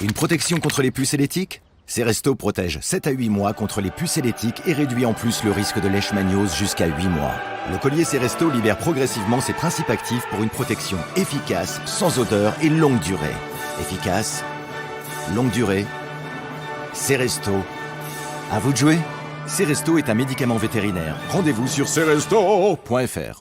Une protection contre les puces et les tiques? Ceresto protège 7 à 8 mois contre les puces et les tiques et réduit en plus le risque de leishmaniose jusqu'à 8 mois. Le collier Ceresto libère progressivement ses principes actifs pour une protection efficace, sans odeur et longue durée. Efficace, longue durée, Ceresto. À vous de jouer. Ceresto est un médicament vétérinaire. Rendez-vous sur ceresto.fr.